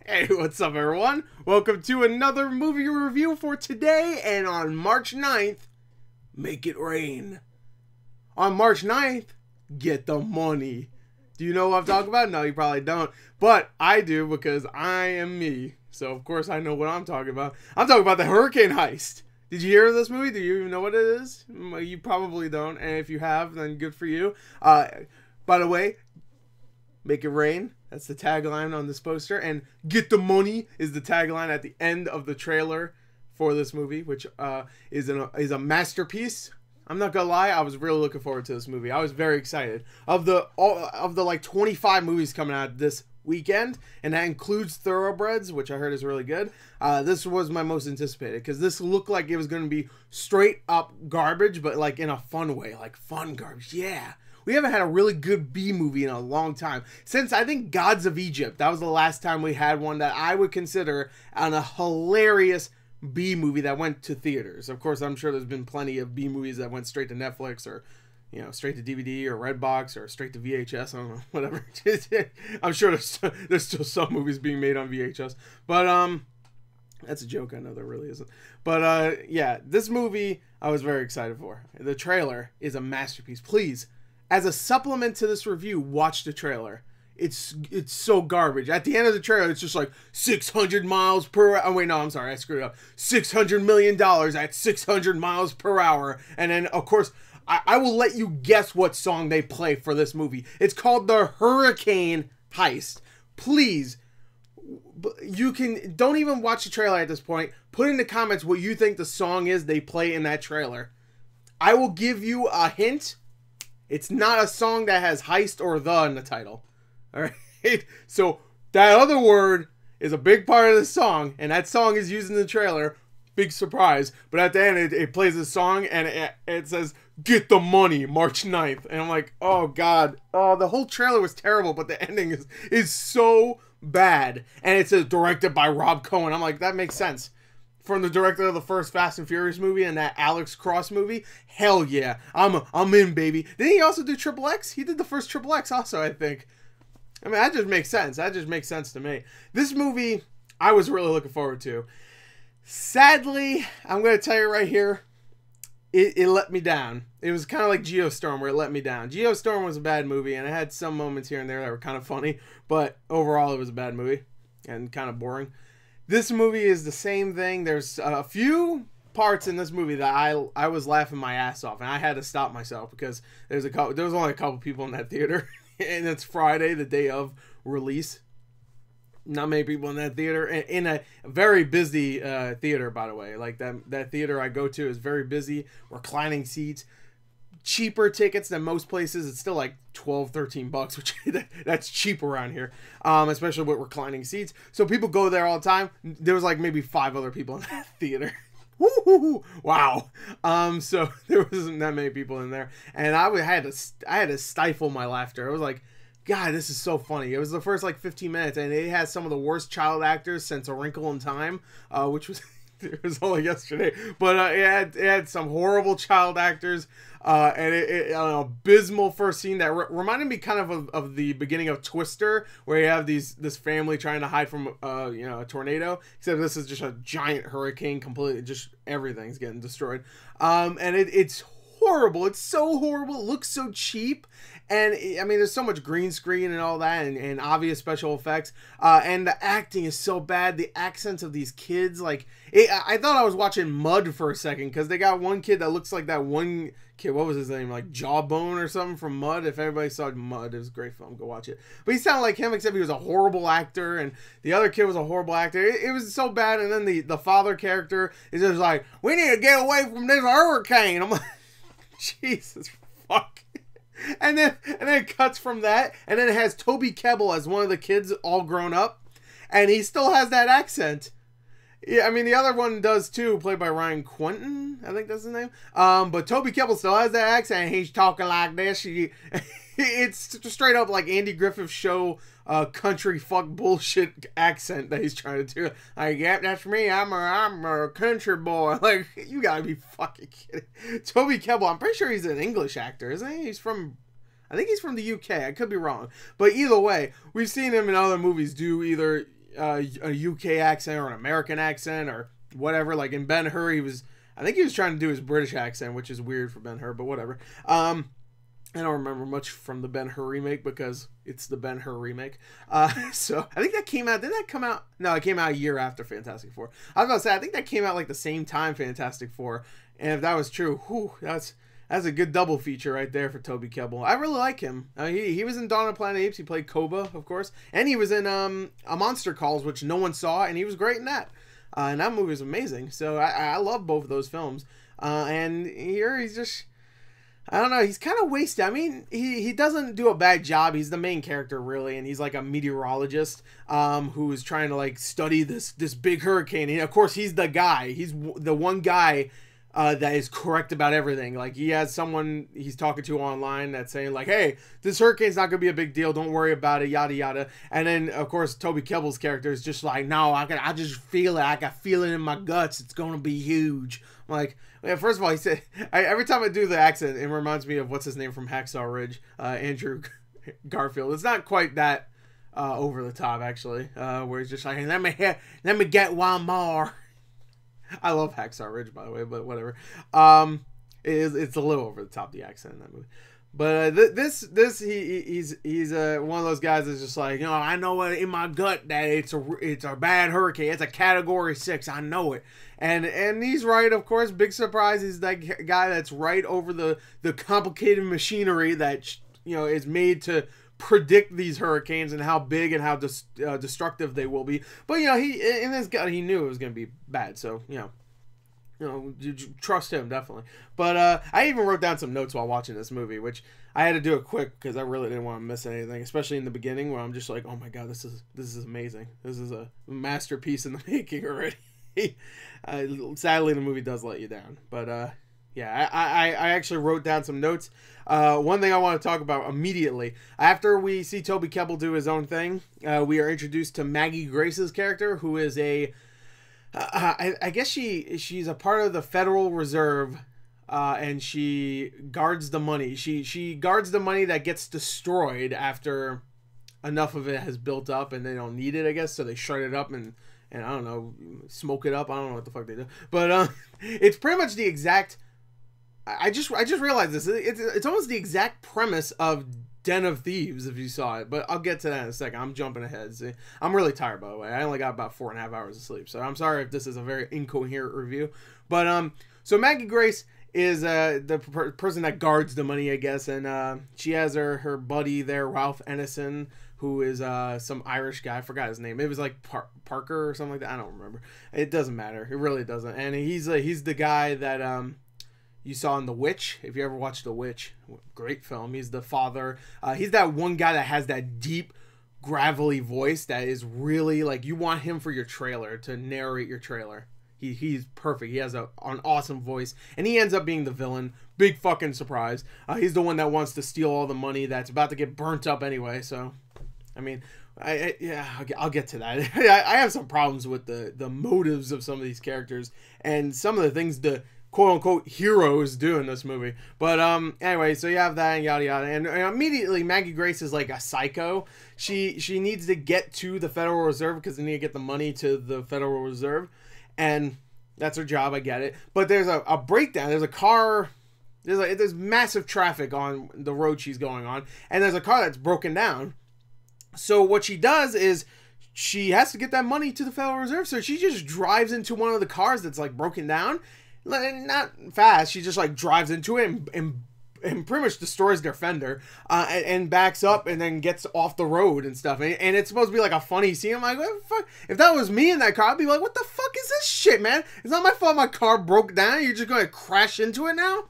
Hey, what's up everyone? Welcome to another movie review for today, and on March 9th, make it rain. On March 9th, get the money. Do you know what I'm talking about? No, you probably don't. But I do, because I am me. So of course I know what I'm talking about. I'm talking about the Hurricane Heist. Did you hear of this movie? Do you even know what it is? You probably don't, and if you have, then good for you. By the way, make it rain. That's the tagline on this poster. And get the money is the tagline at the end of the trailer for this movie, which is a masterpiece. I'm not gonna lie, I was really looking forward to this movie. I was very excited. Of the like 25 movies coming out this weekend, and that includes Thoroughbreds, which I heard is really good. This was my most anticipated, because this looked like it was going to be straight up garbage, but like in a fun way, like fun garbage. Yeah. We haven't had a really good B movie in a long time. Since, I think, Gods of Egypt. That was the last time we had one that I would consider a hilarious B movie that went to theaters. Of course, I'm sure there's been plenty of B movies that went straight to Netflix, or, you know, straight to DVD or Redbox, or straight to VHS. I don't know, whatever. I'm sure there's still some movies being made on VHS. But, that's a joke. I know there really isn't. But, yeah, this movie I was very excited for. The trailer is a masterpiece. Please, as a supplement to this review, watch the trailer. It's so garbage. At the end of the trailer, it's just like 600 miles per hour. Oh, wait, no, I'm sorry. I screwed up. $600 million at 600 miles per hour. And then, of course, I will let you guess what song they play for this movie. It's called the Hurricane Heist. Please, don't even watch the trailer at this point. Put in the comments what you think the song is they play in that trailer. I will give you a hint. It's not a song that has heist or the in the title. Alright? So, that other word is a big part of the song, and that song is used in the trailer. Big surprise. But at the end, it plays a song, and it says, "Get the money, March 9th." And I'm like, oh god. Oh, the whole trailer was terrible, but the ending is so bad. And it's directed by Rob Cohen. I'm like, that makes sense. From the director of the first Fast and Furious movie and that Alex Cross movie. Hell yeah. I'm in, baby. Didn't he also do Triple X? He did the first Triple X also, I think. I mean, that just makes sense. That just makes sense to me. This movie, I was really looking forward to. Sadly, I'm going to tell you right here, it let me down. It was kind of like Geostorm, where it let me down. Geostorm was a bad movie, and it had some moments here and there that were kind of funny, but overall it was a bad movie and kind of boring. This movie is the same thing. There's a few parts in this movie that I was laughing my ass off, and I had to stop myself because there was only a couple people in that theater, and it's Friday, the day of release. Not many people in that theater, in a very busy theater, by the way. Like that theater I go to is very busy, reclining seats, cheaper tickets than most places. It's still like $12-13, which that's cheap around here, especially with reclining seats. So people go there all the time. There was like maybe 5 other people in that theater. Woo-hoo-hoo. Wow. So there wasn't that many people in there, and I had to stifle my laughter. I was like, God, this is so funny. It was the first like 15 minutes, and it has some of the worst child actors since A Wrinkle in Time, which was it was only yesterday. But it had some horrible child actors, and an abysmal first scene that reminded me kind of the beginning of Twister, where you have this family trying to hide from a tornado. Except this is just a giant hurricane, completely just everything's getting destroyed. And it's horrible. It's so horrible. It looks so cheap. And, I mean, there's so much green screen and all that, and obvious special effects. And the acting is so bad. The accents of these kids, like, I thought I was watching Mud for a second, because they got one kid that looks like that one kid, what was his name, like Jawbone or something from Mud. If everybody saw Mud, it was a great film, go watch it. But he sounded like him, except he was a horrible actor, and the other kid was a horrible actor. It was so bad. And then the father character is just like, we need to get away from this hurricane. I'm like, Jesus fuck. And then it cuts from that, and then it has Toby Kebbell as one of the kids all grown up, and he still has that accent. Yeah, I mean, the other one does too, played by Quentin, I think that's his name. But Toby Kebbell still has that accent, and he's talking like this. It's straight up like Andy Griffith Show country fuck bullshit accent that he's trying to do. Like, yep, that's me. I'm a country boy. Like, you gotta be fucking kidding. Toby Kebbell, I'm pretty sure he's an English actor, isn't he? I think he's from the UK. I could be wrong. But either way, we've seen him in other movies do either a UK accent or an American accent or whatever. Like in Ben-Hur, I think he was trying to do his British accent, which is weird for Ben-Hur, but whatever. I don't remember much from the Ben-Hur remake because it's the Ben-Hur remake. So I think that came out. Did that come out? No, it came out a year after Fantastic Four. I was about to say, I think that came out like the same time Fantastic Four. And if that was true, whew, that's a good double feature right there for Toby Kebbell. I really like him. He was in Dawn of the Planet of the Apes. He played Koba, of course. And he was in A Monster Calls, which no one saw, and he was great in that. And that movie was amazing. So I love both of those films. And here he's just... I don't know, he's kind of wasted. I mean, he doesn't do a bad job. He's the main character, really, and he's like a meteorologist who is trying to like study this big hurricane. And of course, he's the guy. He's the one guy that is correct about everything. Like, he has someone he's talking to online that's saying like, hey, this hurricane's not gonna be a big deal, don't worry about it, yada yada. And then of course Toby Kebbell's character is just like, no, I just feel it. I got feel it in my guts. It's gonna be huge. I'm like, yeah, first of all, he said, every time I do the accent, it reminds me of what's his name from Hacksaw Ridge, Andrew Garfield. It's not quite that over the top, actually, where he's just like, let me get one more. I love Hacksaw Ridge, by the way, but whatever. It's a little over the top, the accent in that movie. But he's one of those guys that's just like, I know in my gut that it's a bad hurricane. It's a Category 6. I know it. And he's right, of course. Big surprise. He's that guy that's right over the complicated machinery that is made to predict these hurricanes and how big and how destructive they will be. But he in his gut he knew it was going to be bad. So you trust him, definitely. But I even wrote down some notes while watching this movie, which I had to do it quick because I really didn't want to miss anything, especially in the beginning where I'm just like, oh my god, this is amazing. This is a masterpiece in the making already. Sadly, the movie does let you down. But yeah, I actually wrote down some notes. One thing I want to talk about immediately, after we see Toby Kebbell do his own thing, we are introduced to Maggie Grace's character, who is I guess she's a part of the Federal Reserve, and she guards the money. She guards the money that gets destroyed after enough of it has built up and they don't need it, I guess, so they shred it up and I don't know, smoke it up. I don't know what the fuck they do, but it's pretty much the exact. I just realized this. It's almost the exact premise of Den of Thieves, if you saw it, but I'll get to that in a second. I'm jumping ahead. See, I'm really tired, by the way. I only got about 4.5 hours of sleep, so I'm sorry if this is a very incoherent review. But so Maggie Grace is the person that guards the money, I guess, and she has her buddy there, Ralph Edison, who is some Irish guy. I forgot his name. It was like Parker or something like that. I don't remember. It doesn't matter. It really doesn't. And he's the guy that you saw in The Witch. If you ever watched The Witch, great film. He's the father. He's that one guy that has that deep, gravelly voice that is really like you want him for your trailer to narrate your trailer. He's perfect. He has an awesome voice, and he ends up being the villain. Big fucking surprise. He's the one that wants to steal all the money that's about to get burnt up anyway. So, I mean, I'll get to that. I have some problems with the motives of some of these characters and some of the things the quote-unquote heroes do in this movie. But anyway, so you have that and yada yada, and immediately Maggie Grace is like a psycho. She needs to get to the Federal Reserve because they need to get the money to the Federal Reserve, and that's her job. I get it. But there's a breakdown. There's a car. There's massive traffic on the road she's going on, and there's a car that's broken down. So what she does is she has to get that money to the Federal Reserve, so she just drives into one of the cars that's like broken down. Not fast, she just like drives into it and pretty much destroys their fender, and backs up and then gets off the road and stuff. And it's supposed to be like a funny scene. I'm like, what the fuck? If that was me in that car, I'd be like, what the fuck is this shit, man? It's not my fault my car broke down. You're just gonna crash into it now?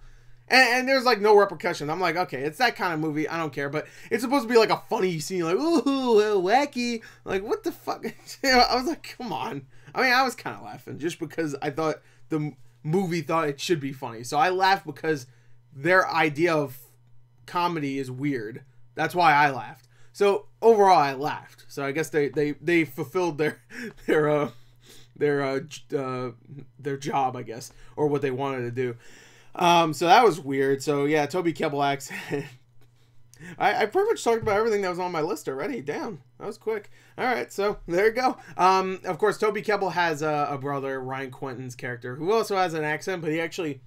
And there's like no repercussions. I'm like, okay, it's that kind of movie. I don't care, but it's supposed to be like a funny scene, like ooh, wacky. Like what the fuck? I was like, come on. I mean, I was kind of laughing just because I thought the movie thought it should be funny. So I laughed because their idea of comedy is weird. That's why I laughed. So overall, I laughed. So I guess they fulfilled their job, I guess, or what they wanted to do. So that was weird. So yeah, Toby Kebbell acts. I pretty much talked about everything that was on my list already. Damn, that was quick. All right, so there you go. Of course, Toby Kebbell has a brother, Ryan Quentin's character, who also has an accent, but he actually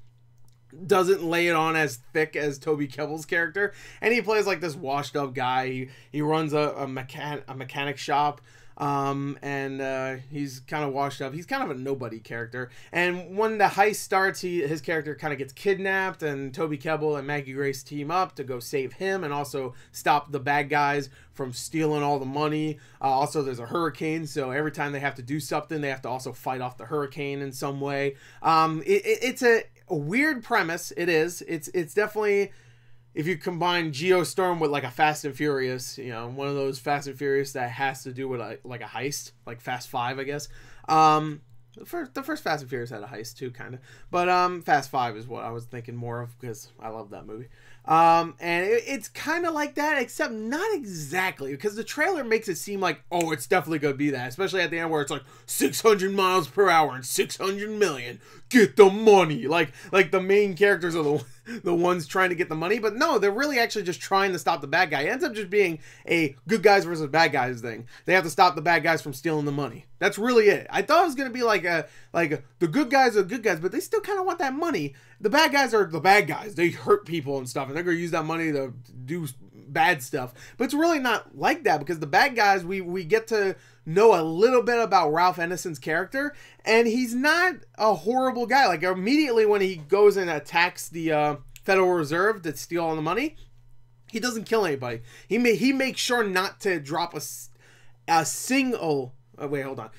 doesn't lay it on as thick as Toby Kebbell's character, and he plays like this washed up guy. He runs a mechanic shop. He's kind of washed up. He's kind of a nobody character. And when the heist starts, his character kind of gets kidnapped, and Toby Kebbell and Maggie Grace team up to go save him and also stop the bad guys from stealing all the money. Also, there's a hurricane, so every time they have to do something, they have to also fight off the hurricane in some way. It's a weird premise. It is. It's definitely, if you combine Geostorm with like a Fast and Furious, you know, one of those Fast and Furious that has to do with like a heist, like Fast 5, I guess. The first Fast and Furious had a heist too, kind of. But Fast 5 is what I was thinking more of, because I love that movie. It's kind of like that, except not exactly, because the trailer makes it seem like, oh, it's definitely going to be that, especially at the end where it's like 600 miles per hour and 600 million. Get the money. Like the main characters are the ones trying to get the money, but no, they're really actually just trying to stop the bad guy. It ends up just being a good guys versus bad guys thing. They have to stop the bad guys from stealing the money. That's really it. I thought it was going to be like the good guys are good guys, but they still kind of want that money. The bad guys are the bad guys. They hurt people and stuff, and they're going to use that money to do bad stuff. But it's really not like that, because the bad guys, we get to know a little bit about Ralph Edison's character, and he's not a horrible guy. Like, immediately when he goes and attacks the Federal Reserve to steal all the money, he doesn't kill anybody. He makes sure not to drop a single... Oh, wait, hold on.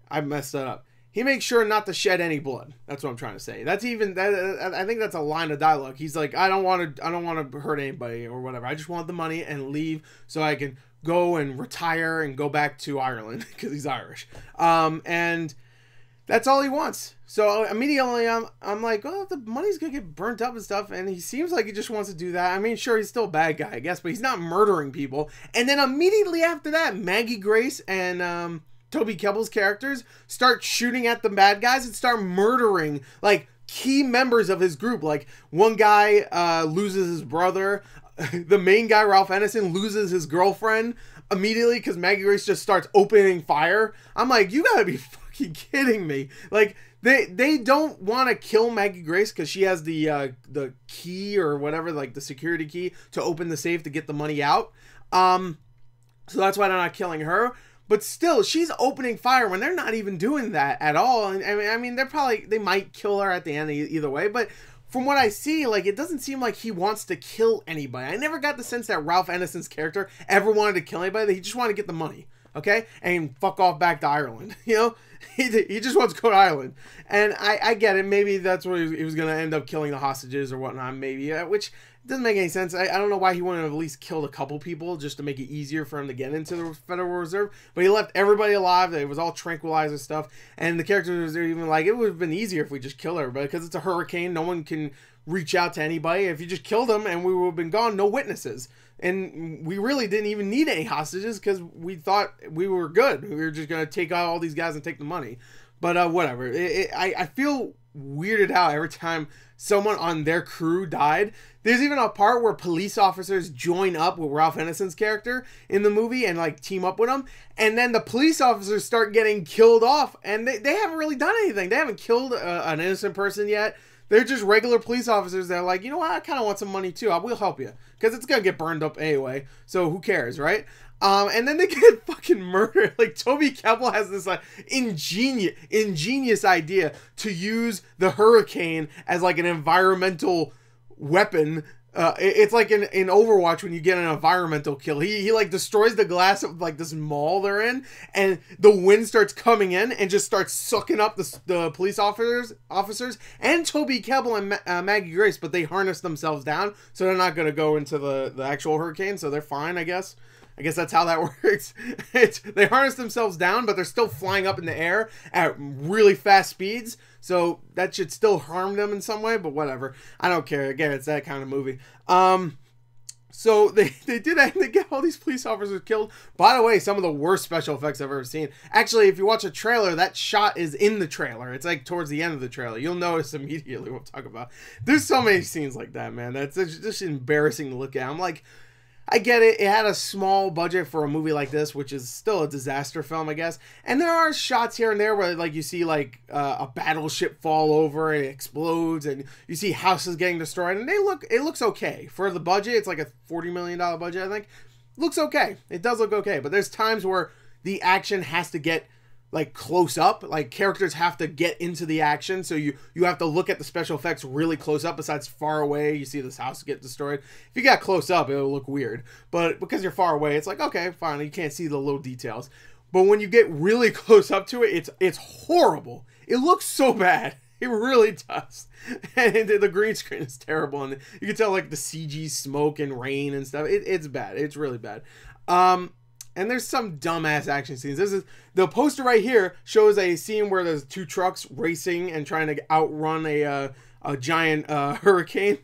I messed that up. He makes sure not to shed any blood. That's what I'm trying to say. That's even that. I think that's a line of dialogue. He's like, I don't want to hurt anybody or whatever. I just want the money and leave so I can go and retire and go back to Ireland, because he's Irish. And that's all he wants. So immediately I'm like, oh, the money's gonna get burnt up and stuff. And he seems like he just wants to do that. I mean, sure, he's still a bad guy, I guess, but he's not murdering people. And then immediately after that, Maggie Grace and Toby Kebbell's characters start shooting at the bad guys and start murdering like key members of his group. Like, one guy loses his brother. The main guy, Ralph Edison, loses his girlfriend immediately because Maggie Grace just starts opening fire. I'm like, you gotta be fucking kidding me. Like, they don't want to kill Maggie Grace because she has the key or whatever, like the security key to open the safe to get the money out. So that's why they're not killing her. But still, she's opening fire when they're not even doing that at all. And I mean, they might kill her at the end either way. But from what I see, like, it doesn't seem like he wants to kill anybody. I never got the sense that Ralph Edison's character ever wanted to kill anybody. That he just wanted to get the money, okay, and fuck off back to Ireland. You know, he just wants to go to Ireland. And I get it. Maybe that's where he was going to end up killing the hostages or whatnot. Maybe, which doesn't make any sense. I don't know why he wouldn't have at least killed a couple people just to make it easier for him to get into the Federal Reserve. But he left everybody alive. It was all tranquilizer stuff. And the characters are even like, it would have been easier if we just killed her. But because it's a hurricane, no one can reach out to anybody. If you just killed them and we would have been gone, no witnesses. And we really didn't even need any hostages because we thought we were good. We were just going to take out all these guys and take the money. But whatever. I feel weirded out every time someone on their crew died. There's even a part where police officers join up with Ralph Edison's character in the movie and like team up with him. And then the police officers start getting killed off, and they haven't really done anything. They haven't killed an innocent person yet. They're just regular police officers that are like, you know what, I kind of want some money too. I will help you. Because it's going to get burned up anyway. So who cares, right? And then they get fucking murdered. Like, Toby Kebbell has this like ingenious idea to use the hurricane as like an environmental weapon. It's like in Overwatch when you get an environmental kill. He like destroys the glass of like this mall they're in, and the wind starts coming in and just starts sucking up the police officers and Toby Kebbell and Maggie Grace, but they harness themselves down, so they're not going to go into the actual hurricane, so they're fine, I guess. I guess that's how that works. They harness themselves down, but they're still flying up in the air at really fast speeds. So that should still harm them in some way, but whatever. I don't care. Again, it's that kind of movie. So they do that and they get all these police officers killed. By the way, some of the worst special effects I've ever seen. Actually, if you watch a trailer, that shot is in the trailer. It's like towards the end of the trailer. You'll notice immediately what I'm talking about. There's so many scenes like that, man. That's just embarrassing to look at. I'm like, I get it. It had a small budget for a movie like this, which is still a disaster film, I guess. And there are shots here and there where, like, you see, like, a battleship fall over and it explodes, and you see houses getting destroyed, and it looks okay. For the budget, it's like a $40 million budget, I think. Looks okay. It does look okay. But there's times where the action has to get, like, close up. Like, characters have to get into the action, so you have to look at the special effects really close up. Besides far away, you see this house get destroyed. If you got close up, it'll look weird. But because you're far away, it's like, okay, fine, you can't see the little details. But when you get really close up to it, it's horrible. It looks so bad. It really does. And the green screen is terrible, and you can tell, like, the CG smoke and rain and stuff. It's bad. It's really bad. And there's some dumbass action scenes. This is the poster right here shows a scene where there's two trucks racing and trying to outrun a giant hurricane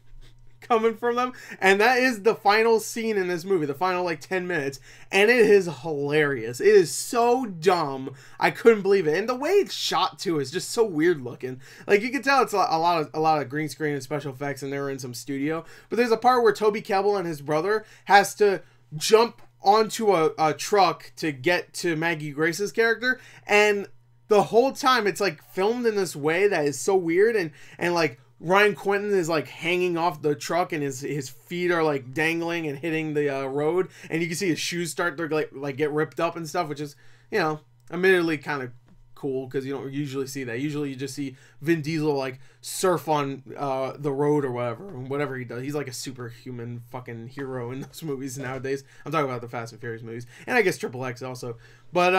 coming from them. And that is the final scene in this movie, the final like 10 minutes. And it is hilarious. It is so dumb. I couldn't believe it. And the way it's shot too is just so weird looking. Like, you can tell it's a lot of green screen and special effects, and they're in some studio. But there's a part where Toby Kebbell and his brother has to jump onto a truck to get to Maggie Grace's character, and the whole time it's like filmed in this way that is so weird, and like Ryan Quentin is like hanging off the truck, and his feet are like dangling and hitting the road, and you can see his shoes start to like get ripped up and stuff, which is, you know, admittedly kind of cool because you don't usually see that. Usually you just see Vin Diesel like surf on the road or whatever he does. He's like a superhuman fucking hero in those movies nowadays. I'm talking about the Fast and Furious movies, and I guess Triple X also. But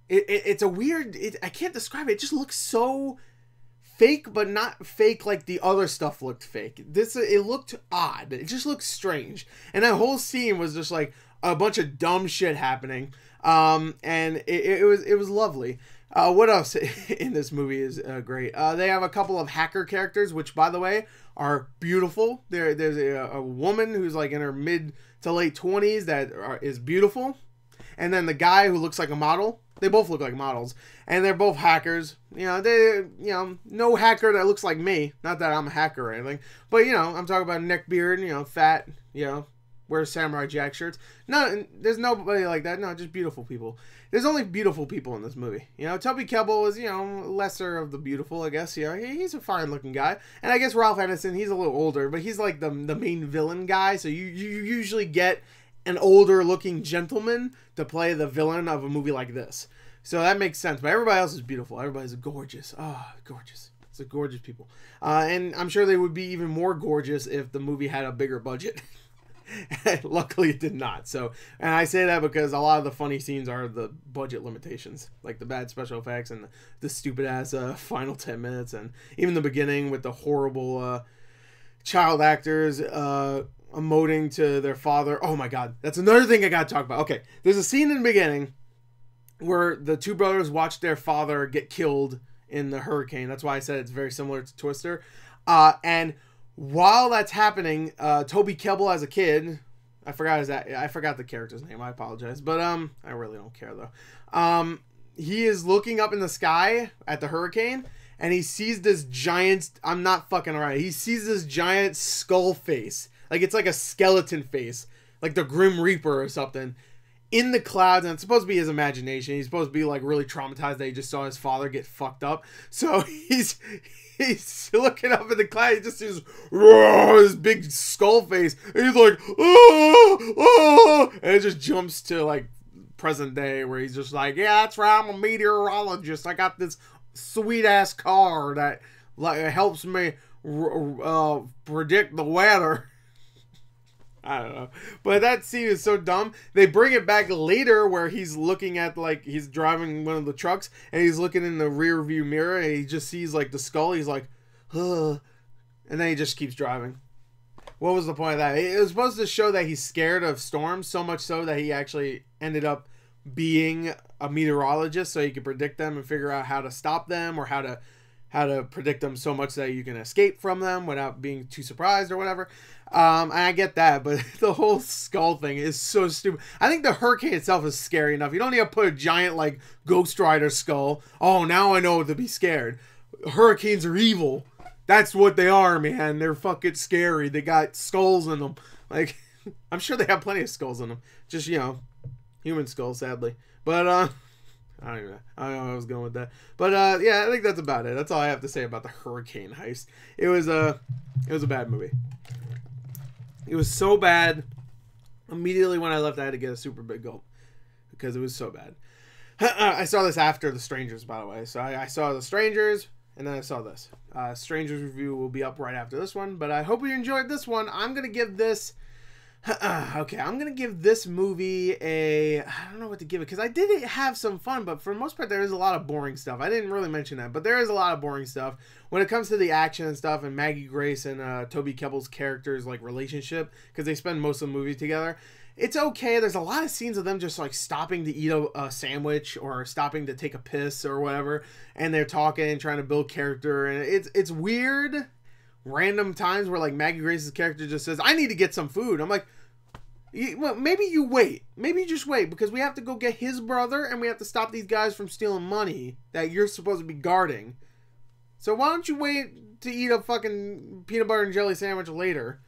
it's a weird. I can't describe it. It just looks so fake, but not fake like the other stuff looked fake. It looked odd. It just looked strange, and that whole scene was just like a bunch of dumb shit happening. And it was lovely. What else in this movie is great? They have a couple of hacker characters, which, by the way, are beautiful. There's a woman who's like in her mid to late 20s that is beautiful, and then the guy who looks like a model. They both look like models, and they're both hackers. No hacker that looks like me. Not that I'm a hacker or anything, but I'm talking about neck beard, fat, wears Samurai Jack shirts. No, there's nobody like that. No, just beautiful people. There's only beautiful people in this movie. Toby Kebbell is, lesser of the beautiful, I guess. He's a fine looking guy. And I guess Ralph Edison, he's a little older, but he's like the main villain guy. So you usually get an older looking gentleman to play the villain of a movie like this. So that makes sense. But everybody else is beautiful. Everybody's gorgeous. Oh, gorgeous. It's a gorgeous people. And I'm sure they would be even more gorgeous if the movie had a bigger budget. Luckily it did not. And I say that because a lot of the funny scenes are the budget limitations, like the bad special effects and the stupid ass final 10 minutes, and even the beginning with the horrible child actors emoting to their father. Oh my god, that's another thing I gotta talk about. Okay, there's a scene in the beginning where the two brothers watch their father get killed in the hurricane. That's why I said it's very similar to Twister. And while that's happening, Toby Kebbell as a kid, I forgot the character's name. I apologize, but I really don't care though. He is looking up in the sky at the hurricane, and he sees this giant. I'm not fucking right. He sees this giant skull face, like it's like a skeleton face, like the Grim Reaper or something, in the clouds, and it's supposed to be his imagination. He's supposed to be like really traumatized that he just saw his father get fucked up. So he's looking up in the cloud. He just sees this big skull face, and he's like, oh, oh, and it just jumps to like present day where he's just like, yeah, that's right, I'm a meteorologist. I got this sweet ass car that like helps me predict the weather. I don't know, but that scene is so dumb. They bring it back later where he's looking at, like, he's driving one of the trucks and he's looking in the rear view mirror and he just sees like the skull. He's like, huh, and then he just keeps driving. What was the point of that? It was supposed to show that he's scared of storms, so much so that he actually ended up being a meteorologist so he could predict them and figure out how to stop them, or how to predict them so much that you can escape from them without being too surprised or whatever. And I get that, but the whole skull thing is so stupid. I think the hurricane itself is scary enough. You don't need to put a giant, like, Ghost Rider skull. Oh, now I know to be scared. Hurricanes are evil. That's what they are, man. They're fucking scary. They got skulls in them. Like, I'm sure they have plenty of skulls in them. Just, you know, human skulls, sadly. But, I don't even know. I don't know where I was going with that. But, yeah, I think that's about it. That's all I have to say about the Hurricane Heist. It was a bad movie. It was so bad. Immediately when I left, I had to get a super big gulp. Because it was so bad. I saw this after The Strangers, by the way. So I saw The Strangers, and then I saw this. Strangers review will be up right after this one. But I hope you enjoyed this one. I'm going to give this... okay, I'm going to give this movie a... I don't know what to give it, because I did have some fun, but for the most part, there is a lot of boring stuff. I didn't really mention that, but there is a lot of boring stuff. When it comes to the action and stuff, and Maggie Grace and Toby Kebbell's characters, like, relationship, because they spend most of the movie together, it's okay. There's a lot of scenes of them just, like, stopping to eat a sandwich, or stopping to take a piss, or whatever, and they're talking and trying to build character, and it's weird... random times where, like, Maggie Grace's character just says, I need to get some food. I'm like, well, maybe you wait. Maybe you just wait, because we have to go get his brother, and we have to stop these guys from stealing money that you're supposed to be guarding. So why don't you wait to eat a fucking peanut butter and jelly sandwich later?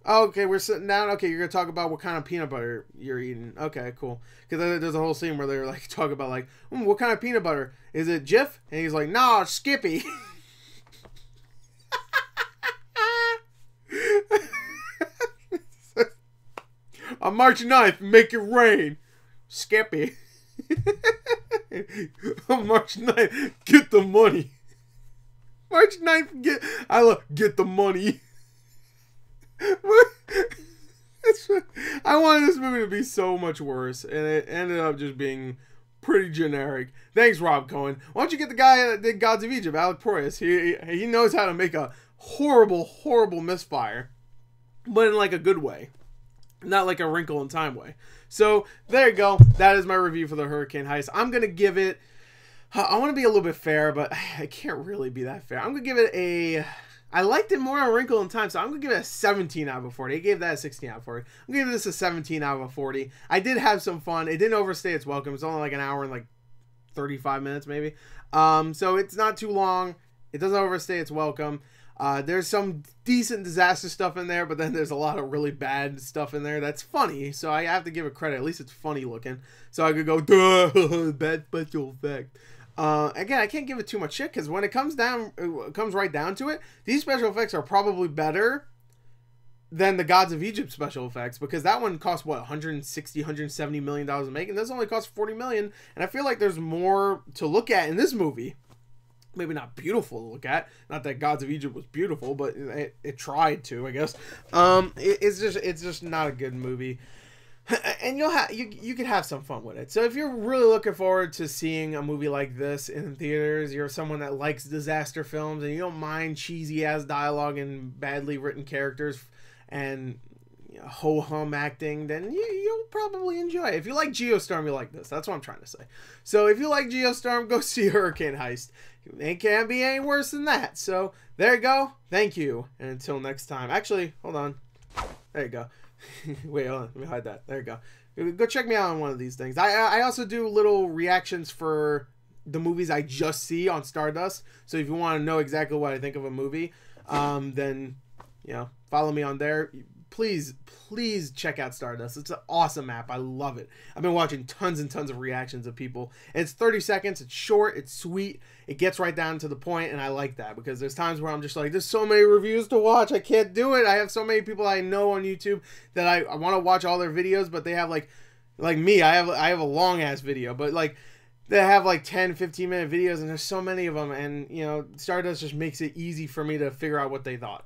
Okay, we're sitting down. Okay, you're going to talk about what kind of peanut butter you're eating. Okay, cool. Because there's a whole scene where they're, like, talking about, like, what kind of peanut butter? Is it Jif? And he's like, nah, Skippy. On March 9th, make it rain. Skippy. On March 9th, get the money. March 9th, get the money. I wanted this movie to be so much worse, and it ended up just being pretty generic. Thanks, Rob Cohen. Why don't you get the guy that did Gods of Egypt, Alec Proyas? He knows how to make a horrible, horrible misfire, but in, like, a good way. Not like a Wrinkle in Time way. So, there you go. That is my review for the Hurricane Heist. I'm going to give it... I want to be a little bit fair, but I can't really be that fair. I'm going to give it a... I liked it more on Wrinkle in Time, so I'm going to give it a 17 out of 40. I gave that a 16 out of 40. I'm going to give this a 17 out of 40. I did have some fun. It didn't overstay its welcome. It's only like an hour and like 35 minutes maybe. So, it's not too long. It doesn't overstay its welcome. There's some decent disaster stuff in there, but then there's a lot of really bad stuff in there that's funny, so I have to give it credit. At least it's funny looking. So I could go, duh, bad special effect. Again, I can't give it too much shit, because when it comes right down to it, these special effects are probably better than the Gods of Egypt special effects, because that one cost, what, $160, $170 million to make, and this only cost $40 million, and I feel like there's more to look at in this movie. Maybe not beautiful to look at. Not that Gods of Egypt was beautiful, but it tried to, I guess. It's just not a good movie, and you can have some fun with it. So if you're really looking forward to seeing a movie like this in theaters, you're someone that likes disaster films and you don't mind cheesy ass dialogue and badly written characters and ho-hum acting, then you'll probably enjoy it. If you like Geostorm, you like this. That's what I'm trying to say. So if you like Geostorm, go see Hurricane Heist. It can't be any worse than that. So there you go. Thank you. And until next time. Actually, hold on. There you go. Wait, hold on. Let me hide that. There you go. Go check me out on one of these things. I also do little reactions for the movies I just see on Stardust. So if you want to know exactly what I think of a movie, then, follow me on there. Please check out Stardust. It's an awesome app. I love it. I've been watching tons and tons of reactions of people. And it's 30 seconds. It's short. It's sweet. It gets right down to the point, and I like that, because there's times where I'm just like, there's so many reviews to watch. I can't do it. I have so many people I know on YouTube that I want to watch all their videos, but they have like me. I have a long ass video, but like they have like 10, 15-minute videos, and there's so many of them, and Stardust just makes it easy for me to figure out what they thought.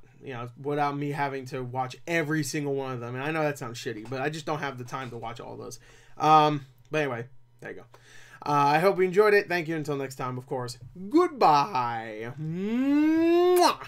Without me having to watch every single one of them. And I know that sounds shitty, but I just don't have the time to watch all of those. But anyway, there you go. I hope you enjoyed it. Thank you. Until next time, of course. Goodbye. Mwah!